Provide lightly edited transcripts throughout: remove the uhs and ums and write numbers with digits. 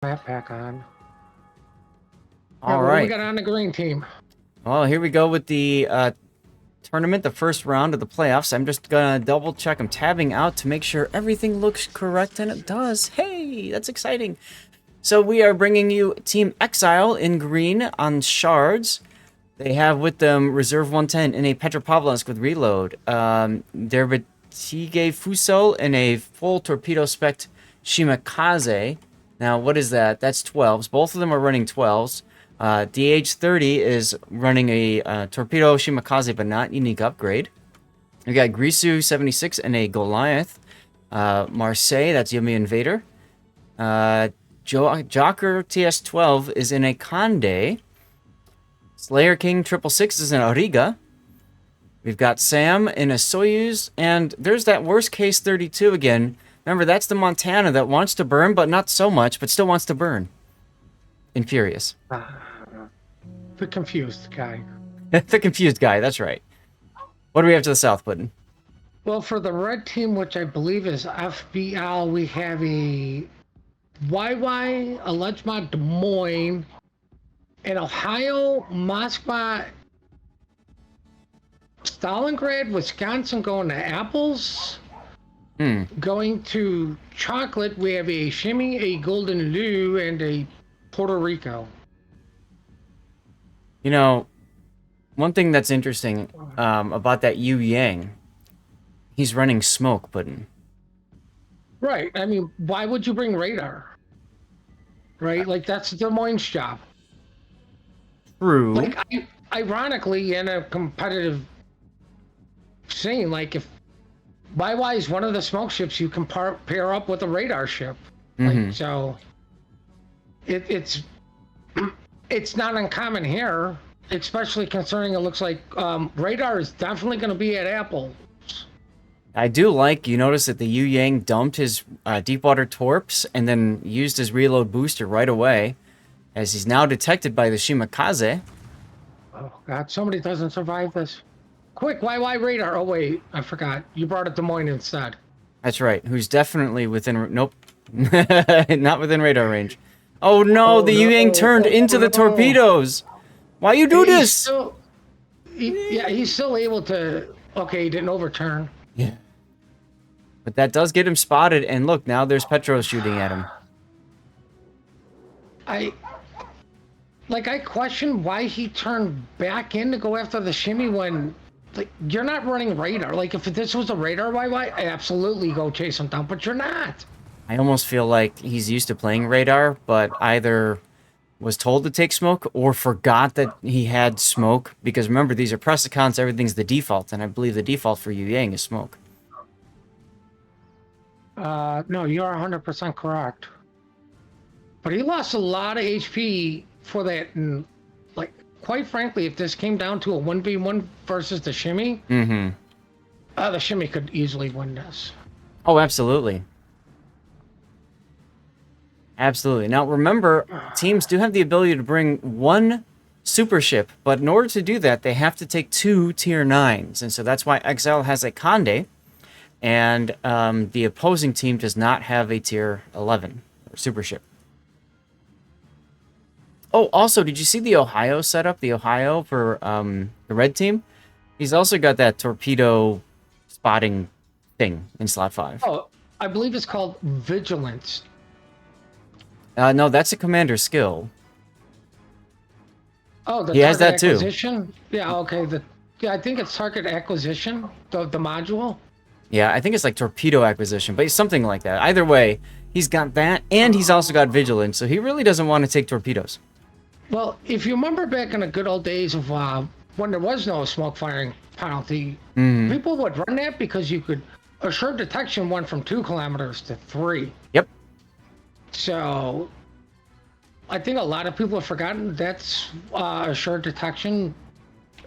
Map pack on. All What do we right. got on the green team? Well, here we go with the tournament, the first round of the playoffs. I'm just gonna double check. I'm tabbing out to make sure everything looks correct, and it does. Hey, that's exciting. So we are bringing you Team Exile in green on shards. They have with them Reserve 110 in a Petropavlovsk with reload. Derbitige Fuso in a full torpedo spec Shimakaze. Now, what is that? That's 12s. Both of them are running 12s. DH30 is running a torpedo Shimakaze, but not unique upgrade. We got Grisu 76 and a Goliath. Marseille, that's Yumi Invader. Jocker TS12 is in a Conde. Slayer King 666 is in a Riga. We've got Sam in a Soyuz, and there's that worst case 32 again. Remember, that's the Montana that wants to burn, but not so much, but still wants to burn. Infurious. The confused guy. The confused guy, that's right. What do we have to the south, Puddin? Well, for the red team, which I believe is FBL, we have a YY, a Lechmont Des Moines, in Ohio, Moscow, Stalingrad, Wisconsin going to apples. Going to chocolate, we have a Shimmy, a Golden Lou, and a Puerto Rico. You know, one thing that's interesting about that Yu Yang, he's running smoke, Puddin. Right. I mean, why would you bring radar? Right? Like, that's Des Moines' job. True. Like, ironically, in a competitive scene, like, if YY is one of the smoke ships, you can pair up with a radar ship. Like, so it's not uncommon here, especially concerning it looks like radar is definitely going to be at Apple. I do like, you notice that the Yu Yang dumped his deepwater torps and then used his reload booster right away, as he's now detected by the Shimakaze. Oh, God, somebody doesn't survive this. Quick, YY radar. Oh, wait, I forgot. You brought it Des Moines instead. That's right, who's definitely within, nope, not within radar range. Oh no, the Yu Yang turned into the torpedoes! Why you do this? He's still able to, okay, he didn't overturn. Yeah. But that does get him spotted, and look, now there's Petros shooting at him. I question why he turned back in to go after the Shimmy when, like, you're not running radar. Like, if this was a radar YY, I absolutely go chase him down, but you're not. I almost feel like he's used to playing radar, but either was told to take smoke or forgot that he had smoke, because remember, these are press accounts, everything's the default, and I believe the default for Yu Yang is smoke. No, you're 100% correct. But he lost a lot of HP for that, and, like, quite frankly, if this came down to a 1v1 versus the Shimmy, the Shimmy could easily win this. Oh, absolutely. Absolutely. Now, remember, teams do have the ability to bring one super ship, but in order to do that, they have to take 2 tier 9s, and so that's why Exile has a Conde, and the opposing team does not have a tier 11 or super ship. Oh, also, did you see the Ohio setup? The Ohio for the red team? He's also got that torpedo spotting thing in slot 5. Oh, I believe it's called Vigilance. No, that's a commander skill. Oh, the he has that acquisition? too. Yeah, okay. I think it's target acquisition, the module. Yeah, I think it's like torpedo acquisition, but something like that. Either way, he's got that, and he's also got vigilance, so he really doesn't want to take torpedoes. Well, if you remember back in the good old days of when there was no smoke firing penalty, people would run that because you could assure detection went from 2 kilometers to 3. Yep. So I think a lot of people have forgotten that's assured detection.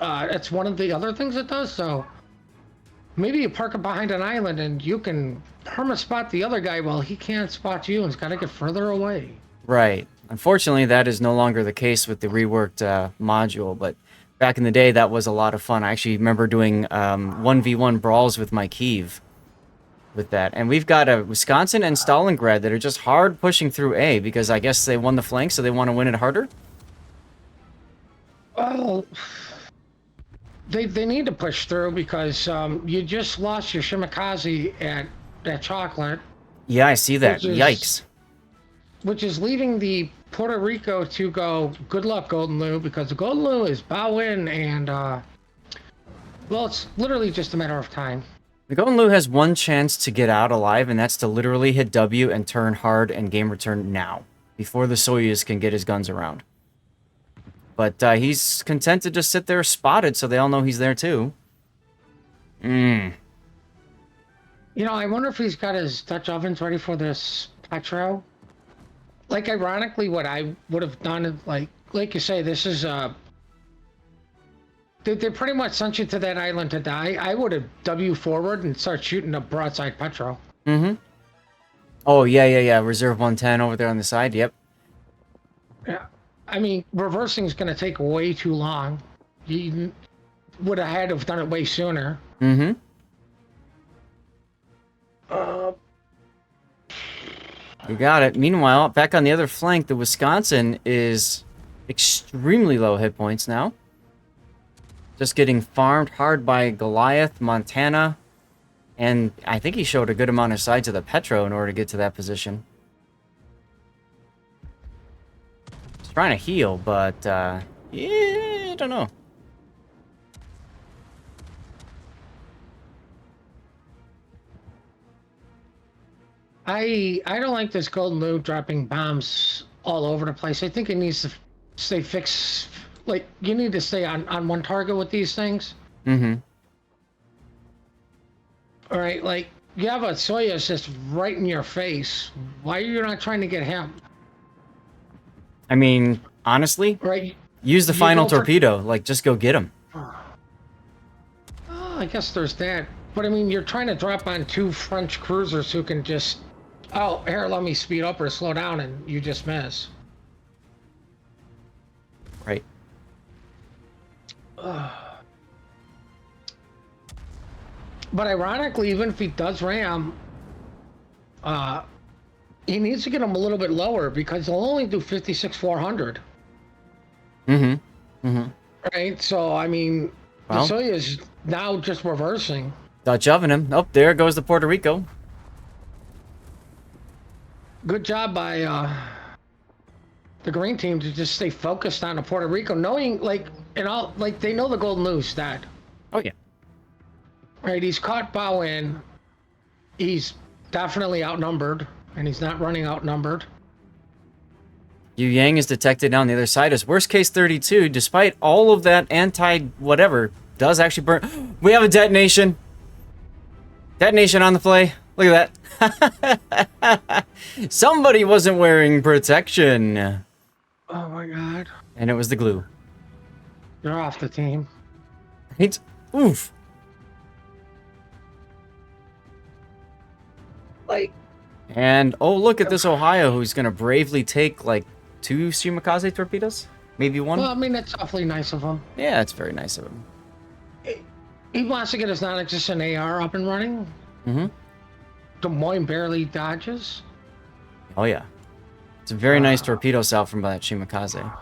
It's one of the other things it does. So maybe you park it behind an island and you can perma spot the other guy while he can't spot you and he's got to get further away. Right. Unfortunately, that is no longer the case with the reworked module, but back in the day, that was a lot of fun. I actually remember doing 1v1 brawls with my Kiev. with that. And we've got a Wisconsin and Stalingrad that are just hard pushing through A because I guess they won the flank, so they want to win it harder. Well, they need to push through because you just lost your Shimakaze at Chocolate. Yeah, I see that. Yikes. Which is leaving the Puerto Rico to go, good luck, Golden Lou, because the Golden Lou is bow in and, well, it's literally just a matter of time. The Golden Lou has one chance to get out alive, and that's to literally hit W and turn hard and game return now, before the Soyuz can get his guns around. But he's content to just sit there spotted, so they all know he's there too. You know, I wonder if he's got his Dutch ovens ready for this Petro. Like, ironically, what I would have done is, like you say, this is, they pretty much sent you to that island to die. I would have W forward and start shooting a broadside Petro. Oh, yeah. Reserve 110 over there on the side, yep. Yeah. I mean, reversing is going to take way too long. You would have had to have done it way sooner. You got it. Meanwhile, back on the other flank, the Wisconsin is extremely low hit points now. Just getting farmed hard by Goliath, Montana, and I think he showed a good amount of sides of the Petro in order to get to that position. He's trying to heal, but, yeah, I don't know. I don't like this Golden Lou dropping bombs all over the place. I think it needs to stay fixed. Like, you need to stay on one target with these things. All right, like, you have a Soyuz just right in your face. Why are you not trying to get him? I mean, honestly, right? Use the final torpedo. Like, just go get him. Oh, I guess there's that. But, I mean, you're trying to drop on two French cruisers who can just... Oh, here, let me speed up or slow down, and you just miss. Right. But ironically, even if he does ram, he needs to get him a little bit lower because he'll only do 56,400. Right? So, I mean, well, the Soyuz now just reversing. Dutch oven him. Oh, there goes the Puerto Rico. Good job by the green team to just stay focused on the Puerto Rico, knowing, like, and all, like, they know the Golden Lou's dead. Oh, yeah. Right, he's caught bow in. He's definitely outnumbered, and he's not running outnumbered. Yu Yang is detected on the other side as worst case 32, despite all of that anti-whatever, does actually burn. We have a detonation. Detonation on the play. Look at that. Somebody wasn't wearing protection. Oh my god. And it was the glue. You're off the team. It's oof. Like. And oh, look at this Ohio who's gonna bravely take like 2 Shimakaze torpedoes? Maybe 1? Well, I mean, that's awfully nice of him. Yeah, it's very nice of him. He wants to get his non-existent AR up and running. Des Moines barely dodges. Oh yeah. It's a very nice torpedo salve from that Shimakaze.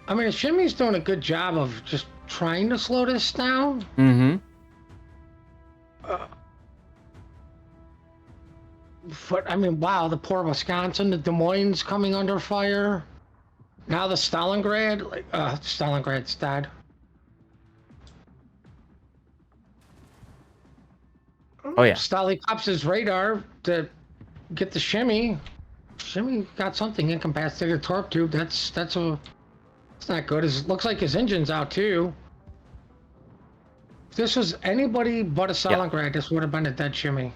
I mean, Shimmy's doing a good job of just trying to slow this down. But, I mean, wow, the poor Wisconsin, the Des Moines coming under fire. Now the Stalingrad, like, Stalingrad's dead. Oh, yeah. Stali pops his radar to get the Shimmy. Shimmy got something, incapacitated torp tube. That's not good. It looks like his engine's out, too. If this was anybody but a Stalingrad, this would have been a dead Shimmy.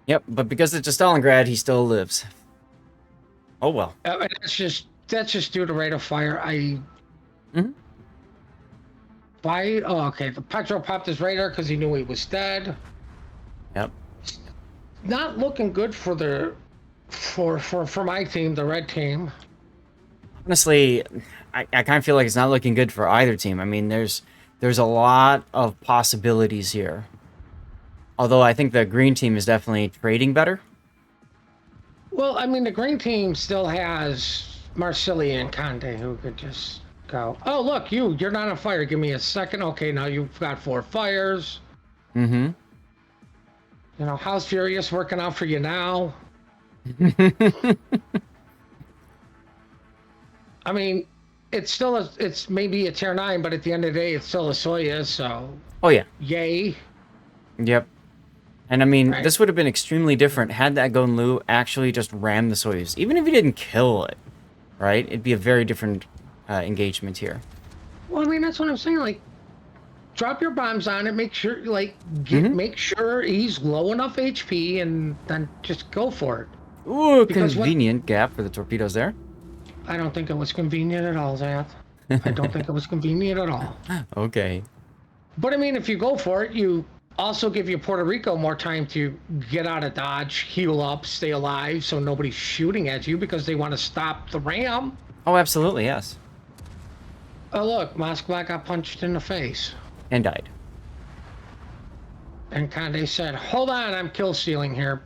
Yep, but because it's a Stalingrad, he still lives. Oh well. That's just due to rate of fire. Why? Oh, okay. The Petro popped his radar because he knew he was dead. Yep. Not looking good for the for my team, the red team. Honestly, I kind of feel like it's not looking good for either team. I mean, there's a lot of possibilities here. Although I think the green team is definitely trading better. Well, I mean, the green team still has Marsilli and Conde who could just go, oh, look, you're not on fire. Give me a second. Okay, now you've got 4 fires. Mm-hmm. You know, how's Furious working out for you now? I mean, it's maybe a tier 9, but at the end of the day, it's still a Soyuz, so Oh yeah. yay. Yep. And I mean, Right. this would have been extremely different had that Gonlu actually just rammed the Soyuz. Even if he didn't kill it, right? It'd be a very different engagement here. Well, I mean, that's what I'm saying. Like, drop your bombs on it. Make sure, like, Mm-hmm. make sure he's low enough HP, and then just go for it. Ooh, Because what convenient gap for the torpedoes there. I don't think it was convenient at all, Zath. I don't think it was convenient at all. Okay. But I mean, if you go for it, you also give your Puerto Rico more time to get out of dodge, heal up, stay alive, so nobody's shooting at you because they want to stop the ram. Oh, absolutely, yes. Oh look, Moskva got punched in the face. And died. And Conde said, hold on, I'm kill stealing here.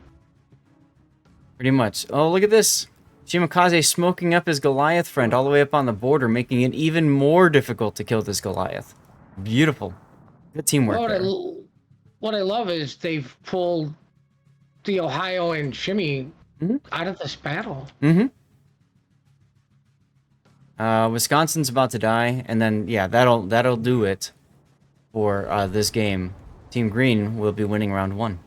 Pretty much. Oh, look at this. Shimakaze smoking up his Goliath friend all the way up on the border, making it even more difficult to kill this Goliath. Beautiful. Good teamwork Well, there. what I love is they've pulled the Ohio and Shimmy Mm-hmm. out of this battle. Mm-hmm. Wisconsin's about to die, and then yeah, that'll do it for this game. Team Green will be winning round 1.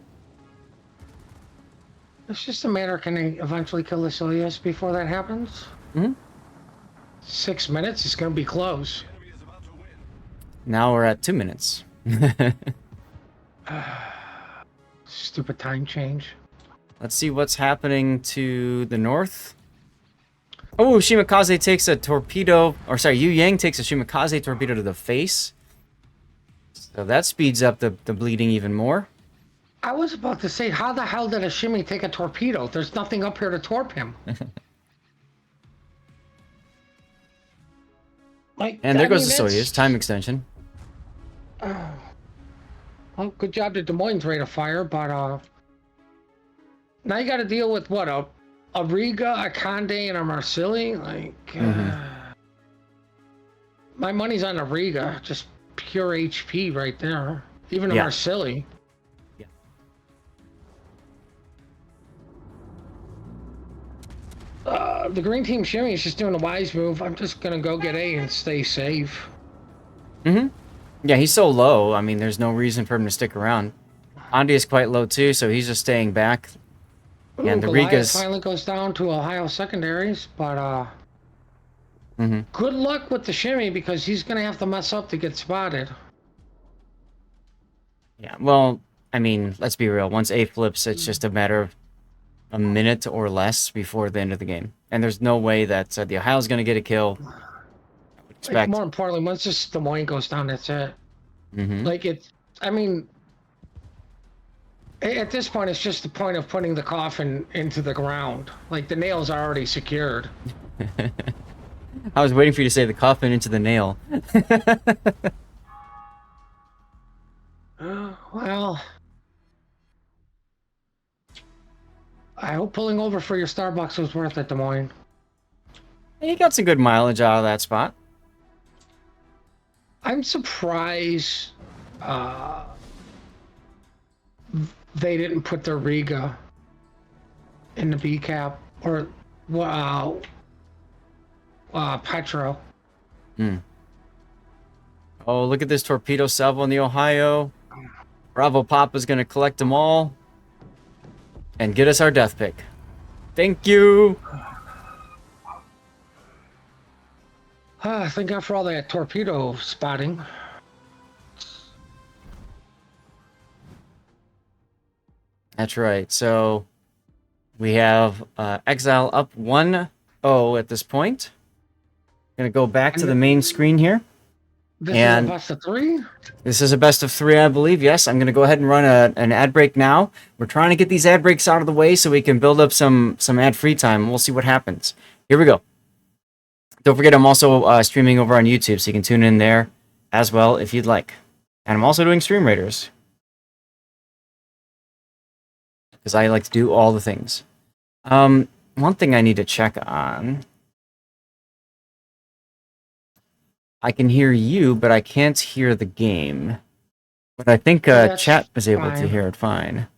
It's just a matter, can they eventually kill the Soyuz before that happens? Mm-hmm. 6 minutes is going to be close. Now we're at 2 minutes. Stupid time change. Let's see what's happening to the north. Oh, Shimakaze takes a torpedo, or sorry, Yu Yang takes a Shimakaze torpedo to the face. So that speeds up the bleeding even more. I was about to say, how the hell did a Shimmy take a torpedo? There's nothing up here to torp him. Like, And there I goes mean, the Soyuz, time extension. Well, good job to Des Moines' rate of fire, but now you got to deal with what, a Riga, a Conde, and a Marsilli. Like, my money's on a Riga, just pure HP right there. Even a Yeah. Marsilli. Yeah. The green team Shimmy is just doing a wise move. I'm just gonna go get A and stay safe. Mm-hmm. Yeah, he's so low. I mean, there's no reason for him to stick around. Andy is quite low too, so he's just staying back. Ooh, And the Goliath Rigas. finally goes down to Ohio secondaries, but Mm-hmm. good luck with the Shimmy because he's gonna have to mess up to get spotted. Yeah, well, I mean, let's be real. Once A flips, it's just a matter of a minute or less before the end of the game. And there's no way that the Ohio's going to get a kill. I would Like, expect. more importantly, once this Des Moines goes down, that's it. Mm-hmm. Like, I mean, at this point, it's just the point of putting the coffin into the ground. Like, the nails are already secured. I was waiting for you to say the coffin into the nail. Well, I hope pulling over for your Starbucks was worth it, Des Moines. He got some good mileage out of that spot. I'm surprised they didn't put their Riga in the B cap or Petro. Oh, look at this torpedo salvo on the Ohio. Bravo Papa's going to collect them all and get us our death pick. Thank you. Thank God for all that torpedo spotting. That's right. So we have Exile up 1-0 at this point. Gonna go back to the main screen here. This And- is a best of 3? This is a best of 3, I believe. Yes, I'm gonna go ahead and run an ad break now. We're trying to get these ad breaks out of the way so we can build up some ad free time. We'll see what happens. Here we go. Don't forget, I'm also streaming over on YouTube, so you can tune in there as well if you'd like. And I'm also doing Stream Raiders, because I like to do all the things. One thing I need to check on. I can hear you, but I can't hear the game. But I think That's chat was able to fine. hear it fine.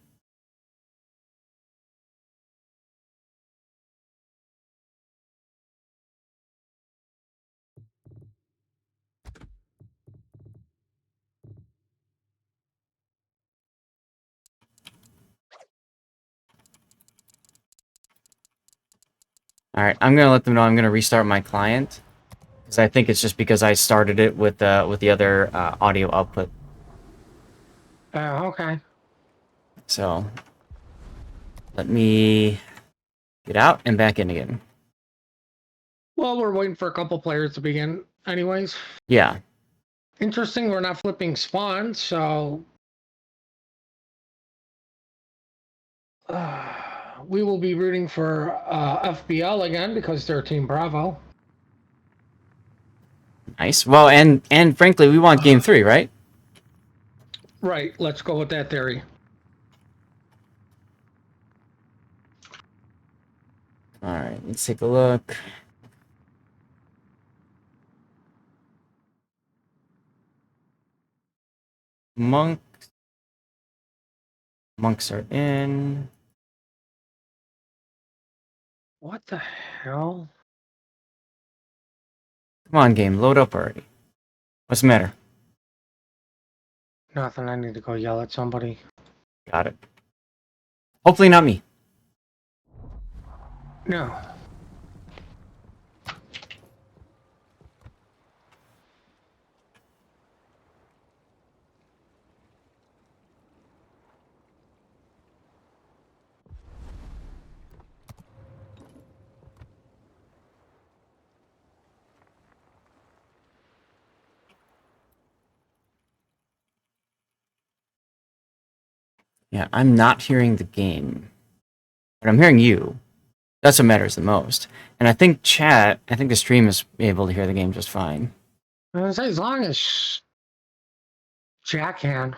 All right, I'm gonna let them know I'm gonna restart my client, because I think it's just because I started it with the other audio output. Okay. So let me get out and back in again. Well, we're waiting for a couple players to begin, anyways. Yeah. Interesting, we're not flipping spawn, so we will be rooting for FBL again because they're Team Bravo. Nice. Well, and frankly, we want game 3, right? Right, let's go with that theory. All right, let's take a look. Monks are in. What the hell? Come on, game, load up already. What's the matter? Nothing, I need to go yell at somebody. Got it. Hopefully not me. No. Yeah, I'm not hearing the game, but I'm hearing you. That's what matters the most. And I think the stream is able to hear the game just fine. I was say, as long as Jack can.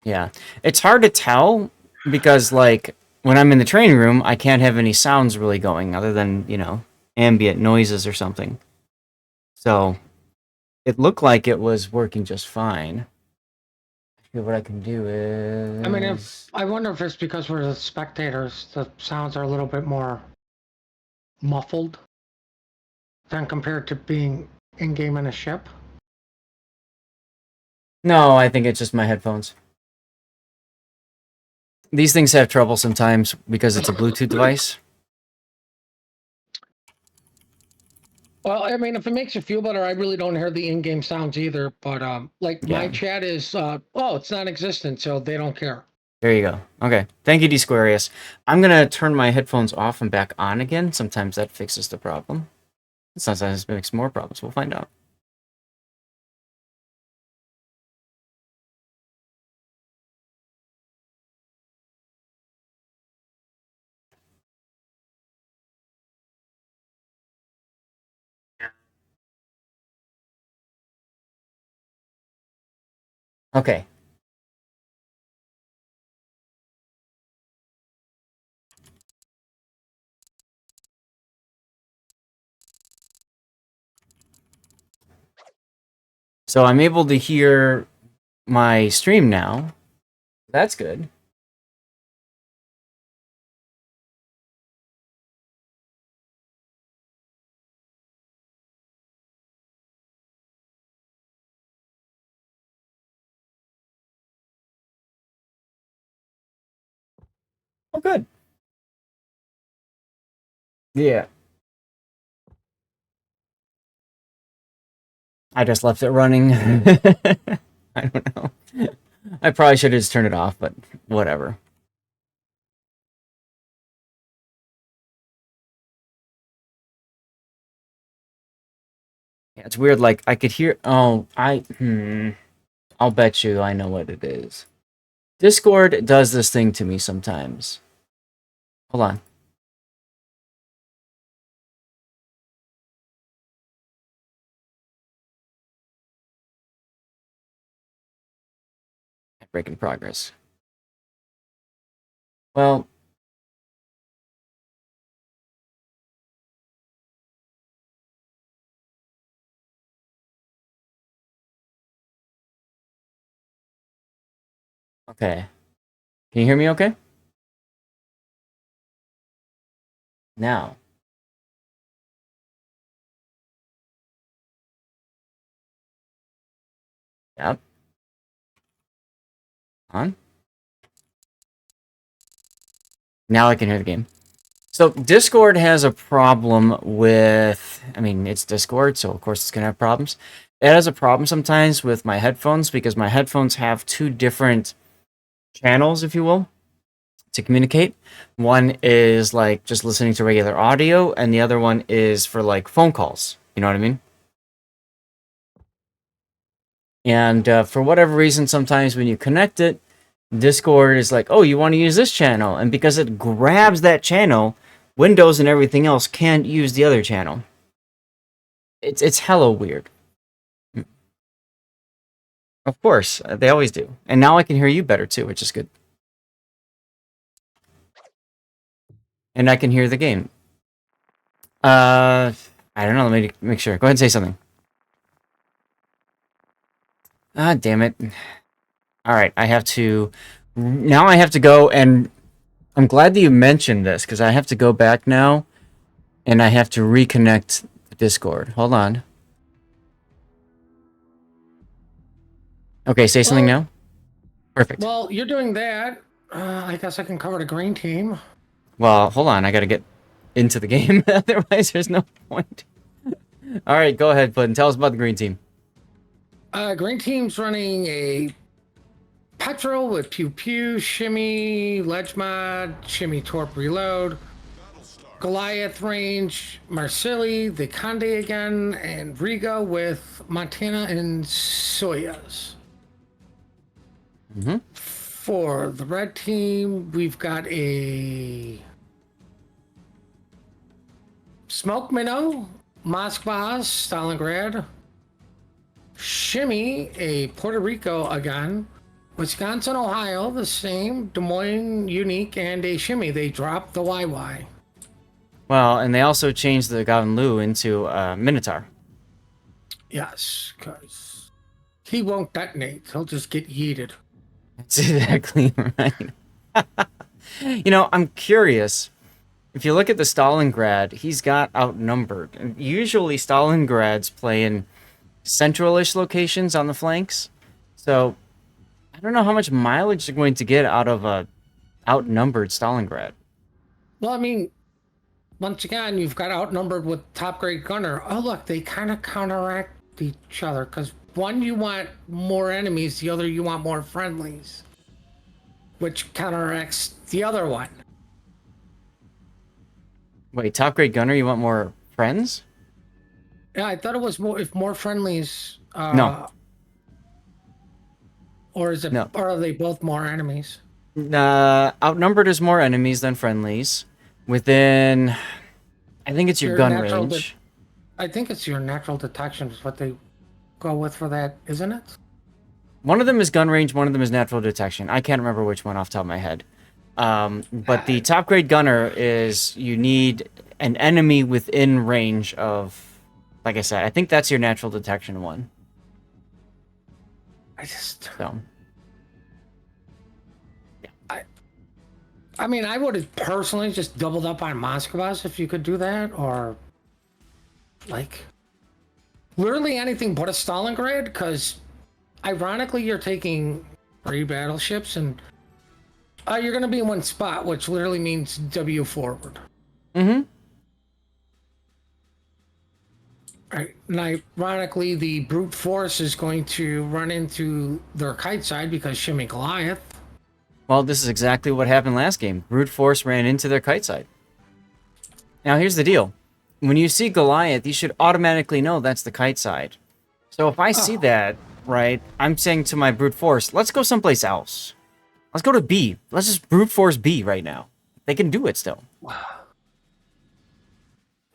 Yeah. It's hard to tell because, like, when I'm in the training room, I can't have any sounds really going other than, ambient noises or something. So it looked like it was working just fine. What I can do is... I mean, I wonder if it's because we're the spectators, the sounds are a little bit more muffled than compared to being in-game in a ship. No, I think it's just my headphones. These things have trouble sometimes because it's a Bluetooth device. Well, I mean, if it makes you feel better, I really don't hear the in-game sounds either. But like my Yeah. chat is, it's non-existent, so they don't care. There you go. Okay. Thank you, D-Squarius. I'm going to turn my headphones off and back on again. Sometimes that fixes the problem. Sometimes it makes more problems. We'll find out. Okay. So I'm able to hear my stream now. That's good. Oh, good. Yeah. I just left it running. I don't know. I probably should have just turned it off, but whatever. Yeah, it's weird. Like, I could hear... Oh, I'll bet you I know what it is. Discord does this thing to me sometimes. Hold on. Break in progress. Well, okay. Can you hear me okay? Now. Yep. On. Now I can hear the game. So Discord has a problem with, I mean, it's Discord, so of course it's going to have problems. It has a problem sometimes with my headphones because my headphones have two different channels, if you will, to communicate. One is like just listening to regular audio, and the other one is for like phone calls. You know what I mean? And for whatever reason, sometimes when you connect it, Discord is like, oh, you want to use this channel. And because it grabs that channel, Windows and everything else can't use the other channel. It's hella weird. Of course, they always do. And now I can hear you better too, which is good. And I can hear the game. I don't know. Let me make sure. Go ahead and say something. Ah, damn it. All right, I have to... Now I have to go and... I'm glad that you mentioned this, because I have to go back now, and I have to reconnect the Discord. Hold on. Okay, say something now. Perfect. Well, you're doing that. I guess I can cover the green team. Well, hold on. I got to get into the game. Otherwise, there's no point. All right, go ahead, Puddin. Tell us about the green team. Green team's running a Petrol with Pew Pew, Shimmy, Ledge Mod, Shimmy Torp Reload, Goliath Range, Marsili, the Conde again, and Riga with Montana and Soyuz. Mm-hmm. For the red team, we've got a Smoke Minnow, Moskva, Stalingrad, Shimmy, a Puerto Rico again, Wisconsin, Ohio, the same, Des Moines, Unique, and a Shimmy. They dropped the YY. Well, and they also changed the Gavin Liu into Minotaur. Yes, because he won't detonate. He'll just get yeeted. That's exactly right. You know, I'm curious. If you look at the Stalingrad, he's got outnumbered. And usually Stalingrads play in central-ish locations on the flanks. So, I don't know how much mileage they're going to get out of a outnumbered Stalingrad. Well, I mean, once again, you've got outnumbered with top grade gunner. Oh, look, they kind of counteract each other because one, you want more enemies, the other, you want more friendlies, which counteracts the other one. Wait, top grade gunner, you want more friends? Yeah, I thought it was more if more friendlies. No. Or is it? No. Or are they both more enemies? Outnumbered is more enemies than friendlies. Within, I think it's your gun range. I think it's your natural detection is what they go with for that, isn't it? One of them is gun range, one of them is natural detection. I can't remember which one off the top of my head. But the top grade gunner is you need an enemy within range of, like I said, I think that's your natural detection one. So. Yeah. I mean, I would have personally just doubled up on Moskvas if you could do that, or like literally anything but a Stalingrad, because ironically you're taking 3 battleships and you're going to be in one spot, which literally means W forward. Mm-hmm. Right. And ironically, the brute force is going to run into their kite side because Shimmy Goliath. Well, this is exactly what happened last game. Brute force ran into their kite side. Now, here's the deal. When you see Goliath, you should automatically know that's the kite side. So if I see that, right, I'm saying to my brute force, let's go someplace else. Let's go to B. Let's just brute force B right now. They can do it still. Well,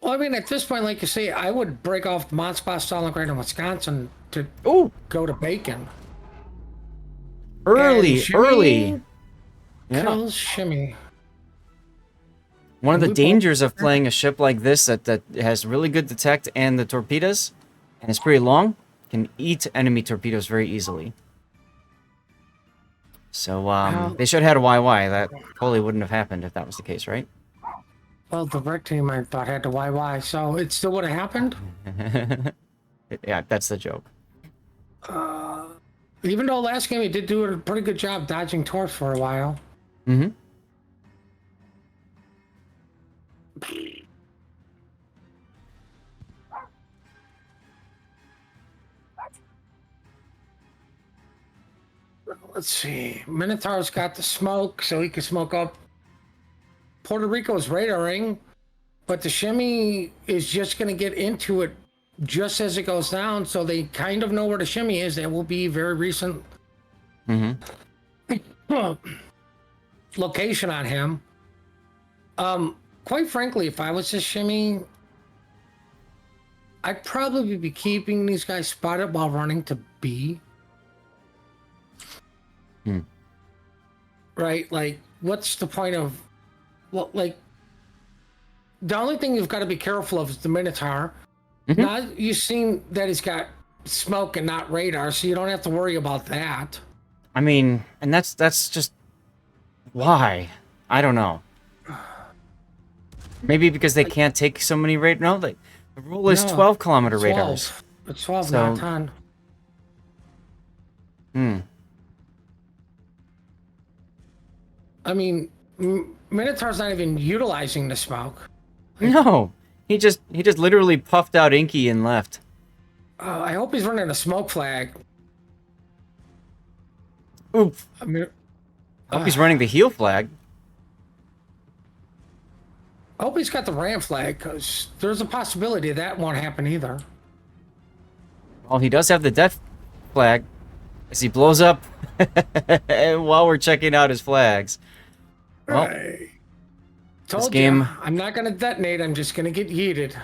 I mean, at this point, like you say, I would break off Moskva, Stalingrad, and Wisconsin to go to Bacon. Early. Shimmy Yeah. kills Shimmy. One of the Loophole. dangers of playing a ship like this that has really good detect and the torpedoes, and it's pretty long, can eat enemy torpedoes very easily. So they should have had a YY. That totally wouldn't have happened if that was the case, right? Well, the red team I thought had the YY, so it still would have happened. Yeah, that's the joke. Even though last game he did do a pretty good job dodging torps for a while. Mm-hmm. Let's see. Minotaur's got the smoke, so he can smoke up. Puerto Rico's radaring, but the shimmy is just going to get into it just as it goes down, so they kind of know where the shimmy is. That will be very recent location on him. Quite frankly, if I was a shimmy, I'd probably be keeping these guys spotted while running to B. Right? Like, what's the point of... Well, like, the only thing you've got to be careful of is the Minotaur. Now, you've seen that he's got smoke and not radar, so you don't have to worry about that. I mean, and that's just... Why? I don't know. Maybe because they can't take so many radar... No, the rule is 12-kilometer radars. It's 12, So- not 10. I mean, Minotaur's not even utilizing the smoke. No, he just literally puffed out Inky and left. I hope he's running a smoke flag. Oof. I mean, I hope he's running the heel flag. I hope he's got the ram flag, because there's a possibility that won't happen either. Well, he does have the death flag as he blows up while we're checking out his flags. Well, Right. Told game- you, I'm not going to detonate, I'm just going to get yeeted.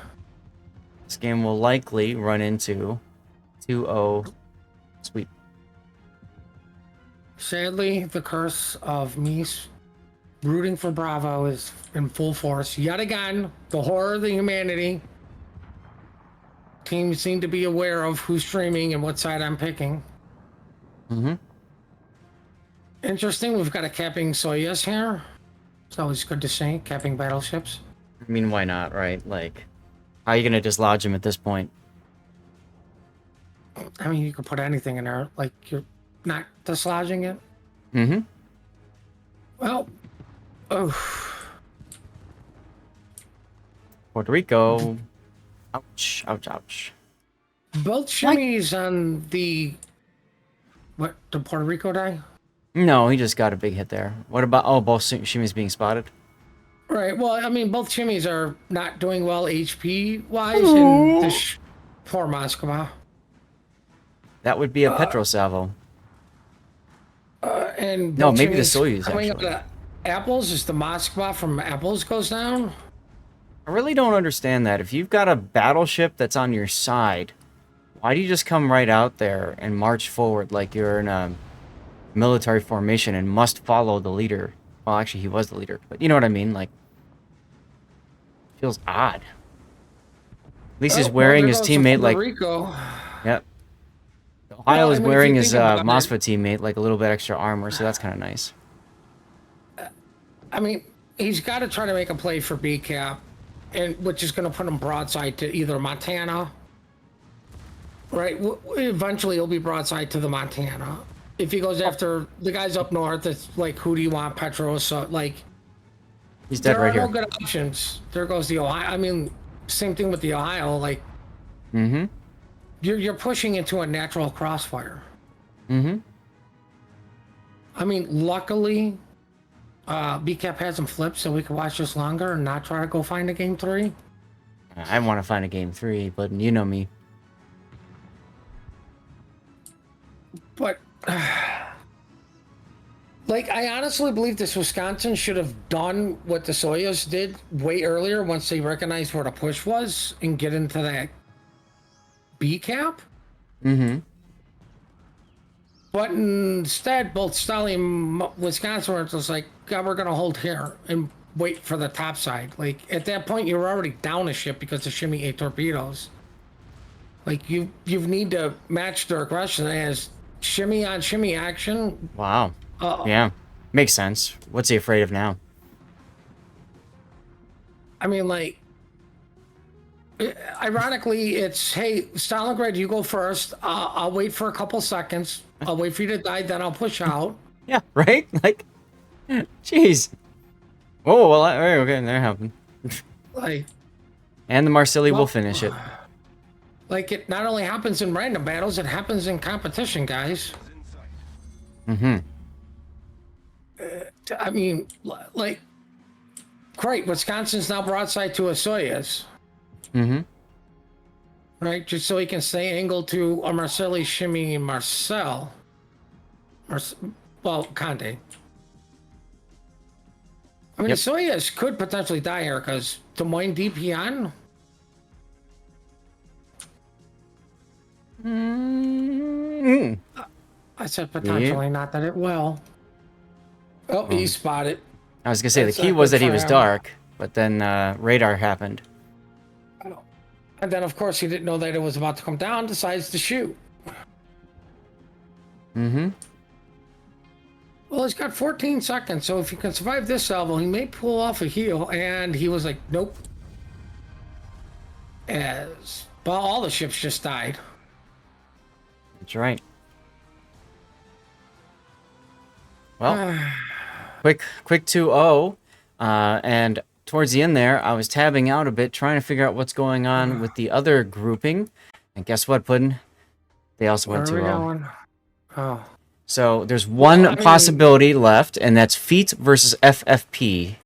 this game will likely run into 2-0 sweep. Sadly, the curse of me rooting for Bravo is in full force. Yet again, the horror of the humanity. Teams seem to be aware of who's streaming and what side I'm picking. Interesting, we've got a capping Soyuz here. It's always good to see, capping battleships. I mean, why not, right? Like, how are you going to dislodge him at this point? I mean, you could put anything in there, like you're not dislodging it. Well, Puerto Rico. Ouch, ouch, ouch. both shimmies on the... What, did Puerto Rico die? No, he just got a big hit there. What about... Oh, both shimmies being spotted? Right, well, I mean, both shimmies are not doing well HP-wise in this poor Moskva. That would be a Petro Salvo. And No, both maybe the shimmies Soyuz, coming actually. up to Apples is the Moskva from Apples goes down. I really don't understand that. If you've got a battleship that's on your side, why do you just come right out there and march forward like you're in a military formation and must follow the leader? Well, actually, he was the leader, but you know what I mean? Like, feels odd. At least he's wearing his teammate like... Rico. Yep. Ohio Well, I is mean, if wearing you his think about it- Mosfa teammate like a little bit extra armor, so that's kind of nice. I mean, he's got to try to make a play for B cap, and which is going to put him broadside to either Montana. Right. Eventually, he'll be broadside to the Montana. If he goes after the guys up north, it's like, who do you want, Petros? So, like, He's dead there right are here. no good options. There goes the Ohio. I mean, same thing with the Ohio. Like, you're pushing into a natural crossfire. I mean, luckily, BCAP has them flipped so we can watch this longer and not try to go find a game 3. I want to find a game 3, but you know me. But, like, I honestly believe this Wisconsin should have done what the Soyuz did way earlier once they recognized where the push was and get into that B cap. But instead, both Stolly and Wisconsin were just like, God, we're gonna hold here and wait for the top side. Like at that point, you were already down a ship because the Shimmy 8 torpedoes. Like you need to match their aggression as shimmy on shimmy action. Wow. Yeah, makes sense. What's he afraid of now? I mean, like, ironically, it's, hey, Stalingrad, you go first. I'll wait for a couple seconds. I'll wait for you to die, then I'll push out. Yeah, right? Like, jeez. Oh, well, okay, that happened. Like, And the Marsilli will finish it. like, it not only happens in random battles, it happens in competition, guys. Mm-hmm. I mean, like, great, Wisconsin's now broadside to a Soyuz. Mm-hmm. Right, just so he can stay angled to a Marcelli, Shimmy, Marcel. Well, Conde. I mean, Yep. Soyuz could potentially die here because Des Moines DPN. Mm-hmm. I said potentially, not that it will. Oh, he spotted. I was gonna say That's the key not was good that he for was him. dark, but then radar happened. And then, of course, he didn't know that it was about to come down, decides to shoot. Mm-hmm. Well, he's got 14 seconds, so if he can survive this salvo, he may pull off a heel. And he was like, nope. As well, all the ships just died. That's right. Well, quick 2-0. And towards the end there, I was tabbing out a bit, trying to figure out what's going on with the other grouping. And guess what, Puddin'? They also went Where are we 2-0. going? Oh. So there's one I mean- possibility left, and that's Feet versus FFP.